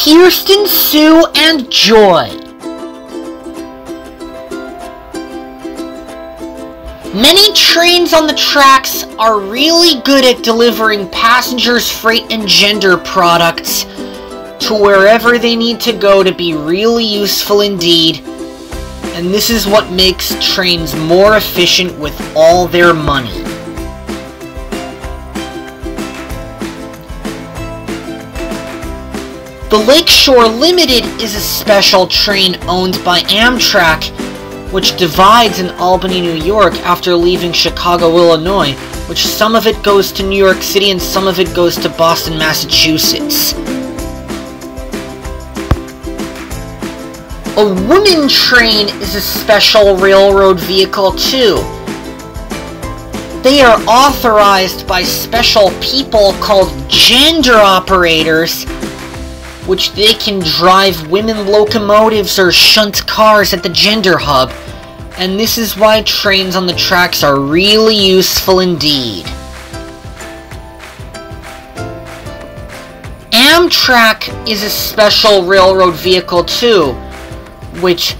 Kirsten Sue and Joy. Many trains on the tracks are really good at delivering passengers, freight, and gender products to wherever they need to go to be really useful indeed. And this is what makes trains more efficient with all their money. The Lakeshore Limited is a special train owned by Amtrak, which divides in Albany, New York after leaving Chicago, Illinois, which some of it goes to New York City and some of it goes to Boston, Massachusetts. A women train is a special railroad vehicle too. They are authorized by special people called gender operators, which they can drive women locomotives or shunt cars at the gender hub, and this is why trains on the tracks are really useful indeed. Amtrak is a special railroad vehicle too, which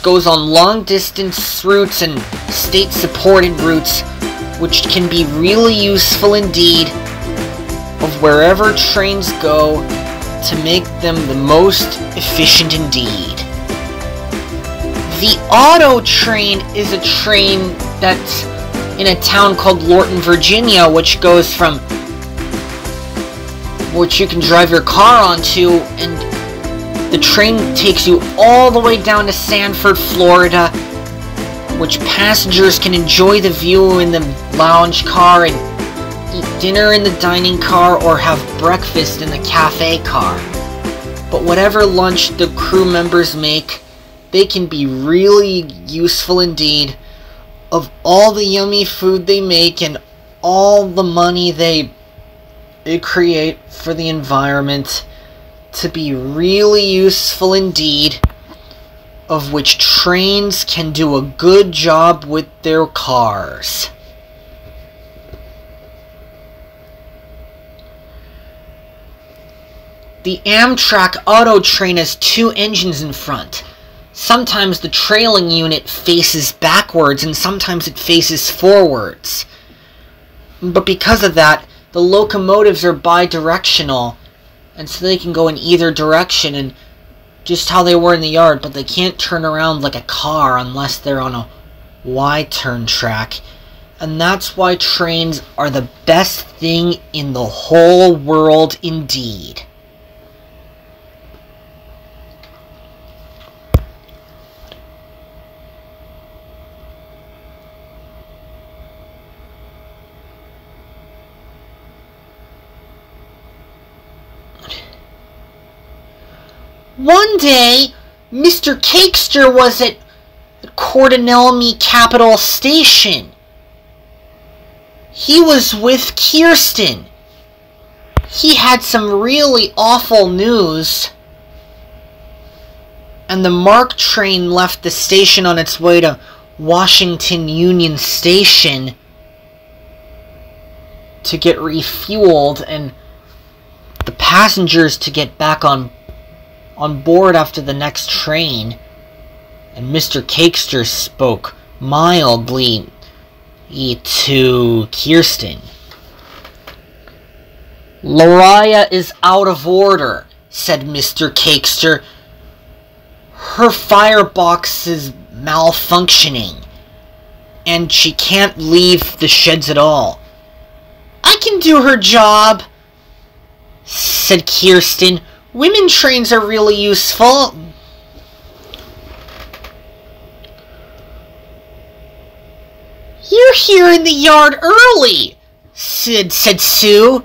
goes on long-distance routes and state-supported routes, which can be really useful indeed of wherever trains go, to make them the most efficient indeed. The auto train is a train that's in a town called Lorton, Virginia, which you can drive your car onto, and the train takes you all the way down to Sanford, Florida, which passengers can enjoy the view in the lounge car and eat dinner in the dining car or have breakfast in the cafe car. But whatever lunch the crew members make, they can be really useful indeed of all the yummy food they make and all the money they create for the environment, to be really useful indeed, of which trains can do a good job with their cars. The Amtrak auto train has two engines in front. Sometimes the trailing unit faces backwards and sometimes it faces forwards. But because of that, the locomotives are bi-directional, and so they can go in either direction, and just how they were in the yard, but they can't turn around like a car unless they're on a Y-turn track. And that's why trains are the best thing in the whole world indeed. One day, Mr. Cakester was at Cordenelmy Capitol Station. He was with Kirsten. He had some really awful news, and the MARC train left the station on its way to Washington Union Station to get refueled and the passengers to get back on board after the next train. And Mr. Cakester spoke mildly to Kirsten. "Lariah is out of order," said Mr. Cakester. "Her firebox is malfunctioning, and she can't leave the sheds at all." "I can do her job," said Kirsten. "Women trains are really useful." "You're here in the yard early," said Sue.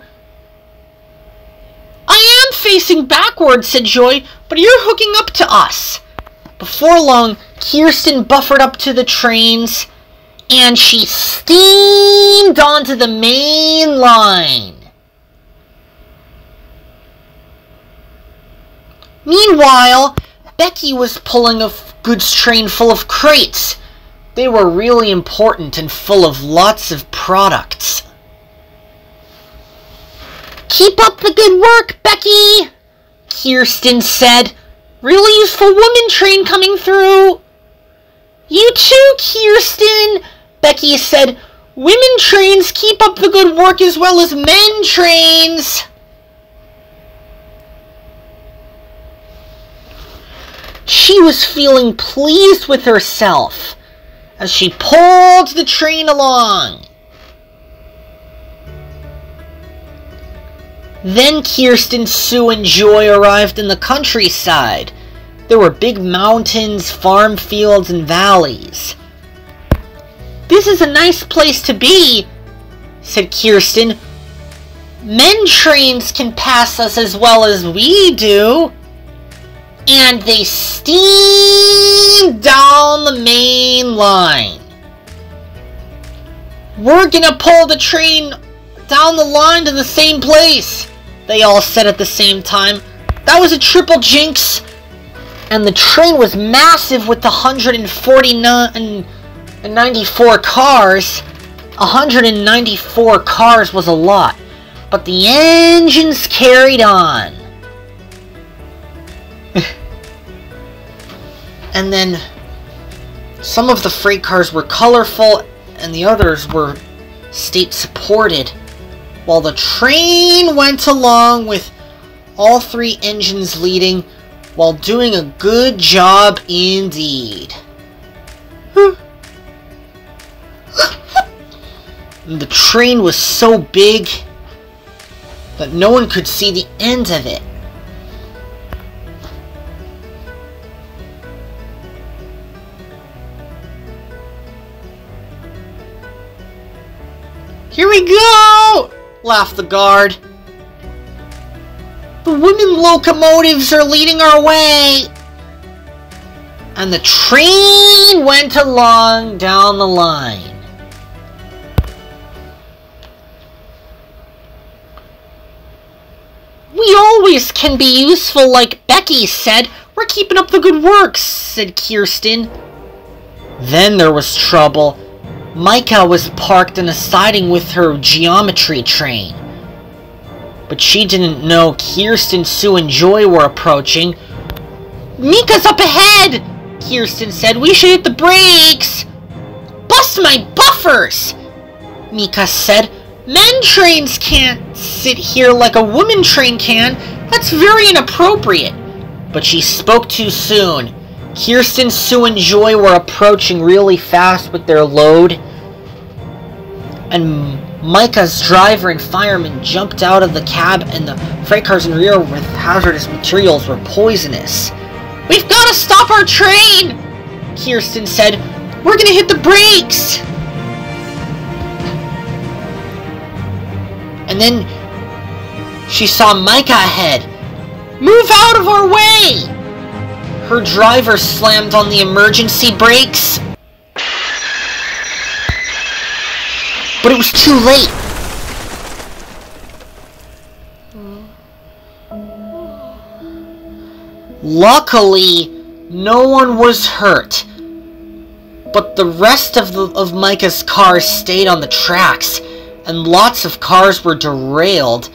"I am facing backwards," said Joy, "but you're hooking up to us." Before long, Kirsten buffered up to the trains, and she steamed onto the main line. Meanwhile, Becky was pulling a goods train full of crates. They were really important and full of lots of products. "Keep up the good work, Becky!" Kirsten said. Really useful woman train coming through. You too, Kirsten, Becky said. Women trains keep up the good work as well as men trains. She was feeling pleased with herself as she pulled the train along. Then Kirsten, Sue, and Joy arrived in the countryside. There were big mountains, farm fields, and valleys. This is a nice place to be, said Kirsten. Men trains can pass us as well as we do. And they steamed down the main line. We're gonna pull the train down the line to the same place, they all said at the same time. That was a triple jinx. And the train was massive with the 194 cars. 194 cars was a lot. But the engines carried on. And then some of the freight cars were colorful and the others were state supported, while the train went along with all three engines leading while doing a good job indeed. The train was so big that no one could see the end of it. Here we go! Laughed the guard. The women locomotives are leading our way. And the train went along down the line. We always can be useful, like Becky said. We're keeping up the good work, said Kirsten. Then there was trouble. Micah was parked in a siding with her geometry train. But she didn't know Kirsten, Sue, and Joy were approaching. Mika's up ahead, Kirsten said. We should hit the brakes. Bust my buffers, Mika said. Men trains can't sit here like a woman train can. That's very inappropriate. But she spoke too soon. Kirsten, Sue, and Joy were approaching really fast with their load. And Micah's driver and fireman jumped out of the cab, and the freight cars in rear with hazardous materials were poisonous. We've got to stop our train, Kirsten said. We're going to hit the brakes. And then she saw Micah ahead. Move out of our way! Her driver slammed on the emergency brakes. But it was too late. Luckily, no one was hurt. But the rest of Micah's cars stayed on the tracks, and lots of cars were derailed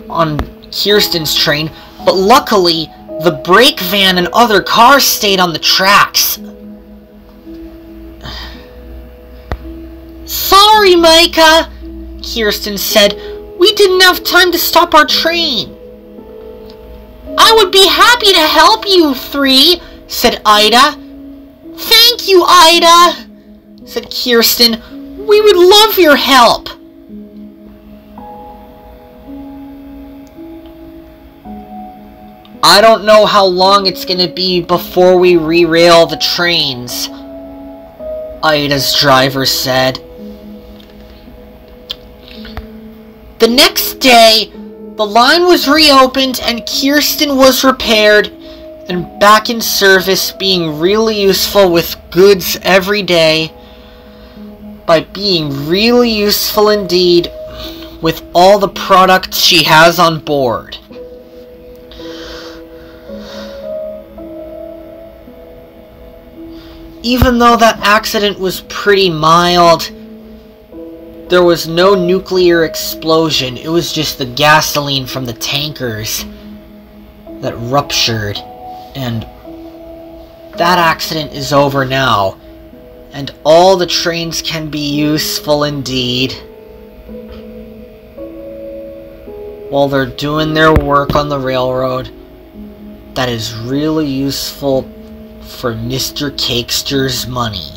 on Kirsten's train. But luckily, the brake van and other cars stayed on the tracks. Sorry, Micah, Kirsten said. We didn't have time to stop our train. I would be happy to help you three, said Ida. Thank you, Ida, said Kirsten. We would love your help. I don't know how long it's going to be before we re-rail the trains, Ida's driver said. The next day, the line was reopened and Kirsten was repaired and back in service, being really useful with goods every day by being really useful indeed with all the products she has on board. Even though that accident was pretty mild, there was no nuclear explosion. It was just the gasoline from the tankers that ruptured. And that accident is over now. And all the trains can be useful indeed. While they're doing their work on the railroad, that is really useful for Mr. Cakester's money.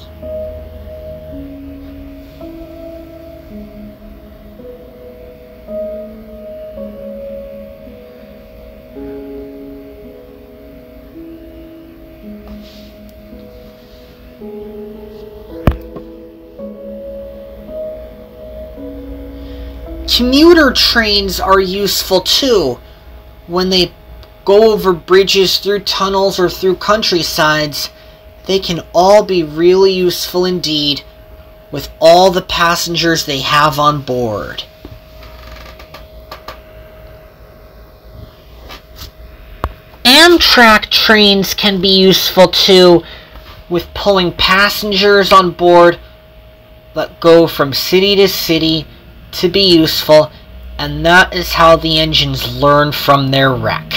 Commuter trains are useful too. When they go over bridges, through tunnels, or through countrysides, they can all be really useful indeed with all the passengers they have on board. Amtrak trains can be useful too, with pulling passengers on board that go from city to city to be useful, and that is how the engines learn from their wreck.